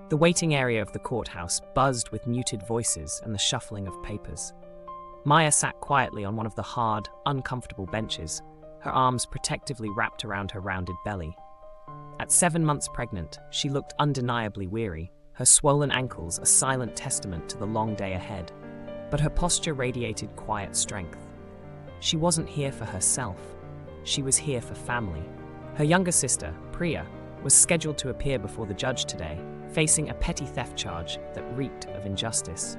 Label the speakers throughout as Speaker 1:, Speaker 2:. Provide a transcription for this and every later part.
Speaker 1: The waiting area of the courthouse buzzed with muted voices and the shuffling of papers. Maya sat quietly on one of the hard, uncomfortable benches, her arms protectively wrapped around her rounded belly. At 7 months pregnant, she looked undeniably weary, her swollen ankles a silent testament to the long day ahead. But her posture radiated quiet strength. She wasn't here for herself. She was here for family. Her younger sister, Priya, was scheduled to appear before the judge today, facing a petty theft charge that reeked of injustice.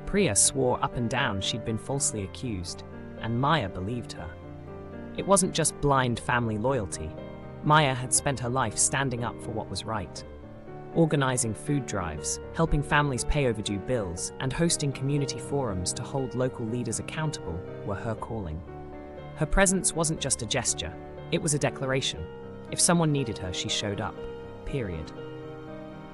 Speaker 1: Priya swore up and down she'd been falsely accused, and Maya believed her. It wasn't just blind family loyalty. Maya had spent her life standing up for what was right. Organizing food drives, helping families pay overdue bills, and hosting community forums to hold local leaders accountable were her calling. Her presence wasn't just a gesture, it was a declaration. If someone needed her, she showed up. Period.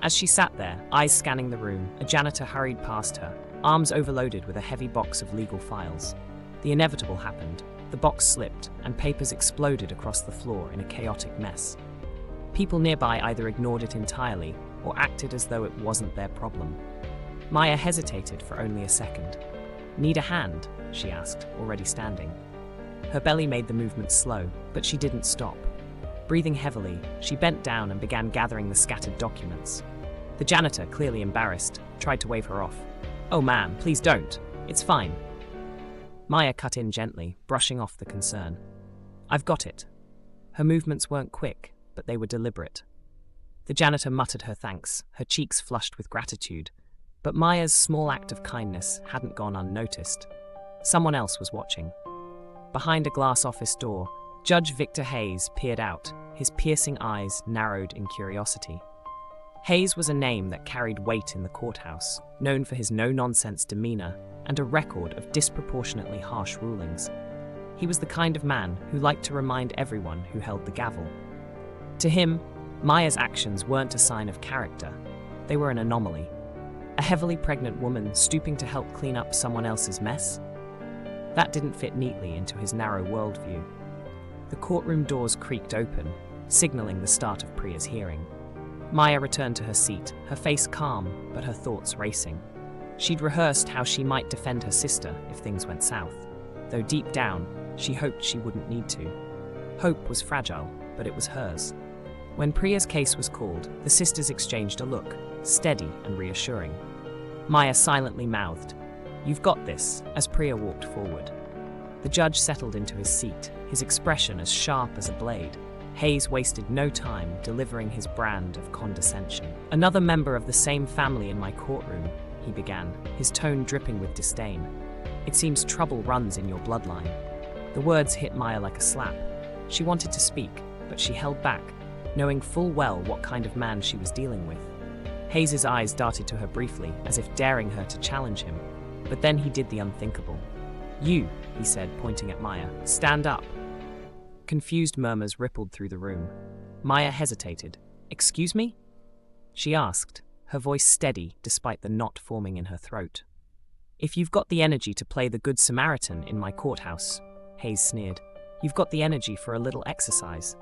Speaker 1: As she sat there, eyes scanning the room, a janitor hurried past her, arms overloaded with a heavy box of legal files. The inevitable happened. The box slipped, and papers exploded across the floor in a chaotic mess. People nearby either ignored it entirely or acted as though it wasn't their problem. Maya hesitated for only a second. "Need a hand?" she asked, already standing. Her belly made the movement slow, but she didn't stop. Breathing heavily, she bent down and began gathering the scattered documents. The janitor, clearly embarrassed, tried to wave her off. "Oh man, please don't. It's fine." Maya cut in gently, brushing off the concern. "I've got it." Her movements weren't quick, but they were deliberate. The janitor muttered her thanks, her cheeks flushed with gratitude. But Maya's small act of kindness hadn't gone unnoticed. Someone else was watching. Behind a glass office door, Judge Victor Hayes peered out, his piercing eyes narrowed in curiosity. Hayes was a name that carried weight in the courthouse, known for his no-nonsense demeanor and a record of disproportionately harsh rulings. He was the kind of man who liked to remind everyone who held the gavel. To him, Maya's actions weren't a sign of character. They were an anomaly. A heavily pregnant woman stooping to help clean up someone else's mess? That didn't fit neatly into his narrow worldview. The courtroom doors creaked open, signaling the start of Priya's hearing. Maya returned to her seat, her face calm, but her thoughts racing. She'd rehearsed how she might defend her sister if things went south, though deep down, she hoped she wouldn't need to. Hope was fragile, but it was hers. When Priya's case was called, the sisters exchanged a look, steady and reassuring. Maya silently mouthed, "You've got this," as Priya walked forward. The judge settled into his seat, his expression as sharp as a blade. Hayes wasted no time delivering his brand of condescension. "Another member of the same family in my courtroom," he began, his tone dripping with disdain. "It seems trouble runs in your bloodline." The words hit Maya like a slap. She wanted to speak, but she held back, knowing full well what kind of man she was dealing with. Hayes's eyes darted to her briefly, as if daring her to challenge him. But then he did the unthinkable. "You," he said, pointing at Maya, "stand up." Confused murmurs rippled through the room. Maya hesitated. "Excuse me?" she asked, her voice steady despite the knot forming in her throat. "If you've got the energy to play the Good Samaritan in my courthouse," Hayes sneered, "you've got the energy for a little exercise.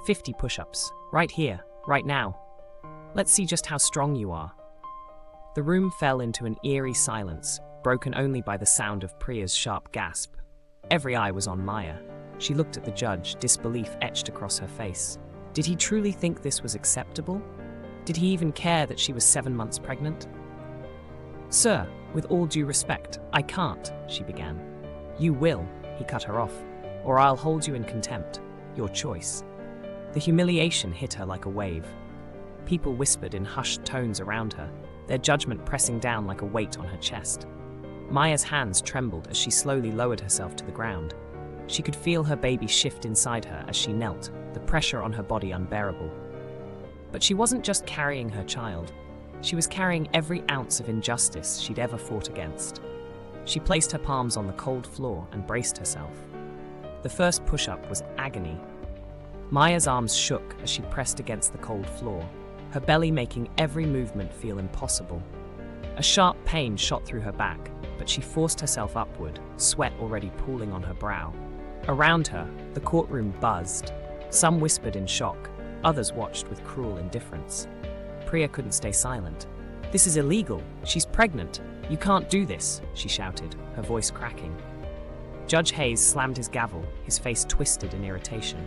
Speaker 1: 50 push-ups, right here, right now. Let's see just how strong you are." The room fell into an eerie silence, broken only by the sound of Priya's sharp gasp. Every eye was on Maya. She looked at the judge, disbelief etched across her face. Did he truly think this was acceptable? Did he even care that she was 7 months pregnant? "Sir, with all due respect, I can't," she began. "You will," he cut her off, "or I'll hold you in contempt. Your choice." The humiliation hit her like a wave. People whispered in hushed tones around her, their judgment pressing down like a weight on her chest. Maya's hands trembled as she slowly lowered herself to the ground. She could feel her baby shift inside her as she knelt, the pressure on her body unbearable. But she wasn't just carrying her child. She was carrying every ounce of injustice she'd ever fought against. She placed her palms on the cold floor and braced herself. The first push-up was agony. Maya's arms shook as she pressed against the cold floor, her belly making every movement feel impossible. A sharp pain shot through her back, but she forced herself upward, sweat already pooling on her brow. Around her, the courtroom buzzed. Some whispered in shock, others watched with cruel indifference. Priya couldn't stay silent. "This is illegal. She's pregnant. You can't do this," she shouted, her voice cracking. Judge Hayes slammed his gavel, his face twisted in irritation.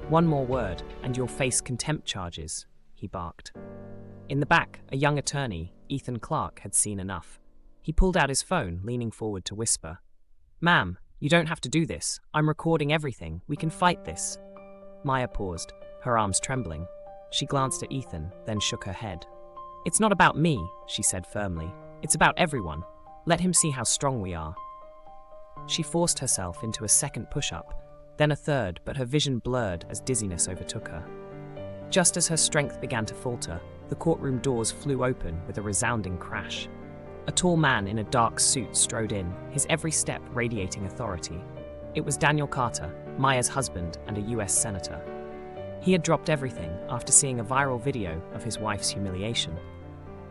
Speaker 1: "One more word, and you'll face contempt charges," he barked. In the back, a young attorney, Ethan Clark, had seen enough. He pulled out his phone, leaning forward to whisper, "Ma'am, you don't have to do this. I'm recording everything. We can fight this." Maya paused, her arms trembling. She glanced at Ethan, then shook her head. "It's not about me," she said firmly. "It's about everyone. Let him see how strong we are." She forced herself into a second push-up, then a third, but her vision blurred as dizziness overtook her. Just as her strength began to falter, the courtroom doors flew open with a resounding crash. A tall man in a dark suit strode in, his every step radiating authority. It was Daniel Carter, Maya's husband and a US senator. He had dropped everything after seeing a viral video of his wife's humiliation.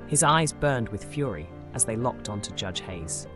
Speaker 1: His eyes burned with fury as they locked onto Judge Hayes.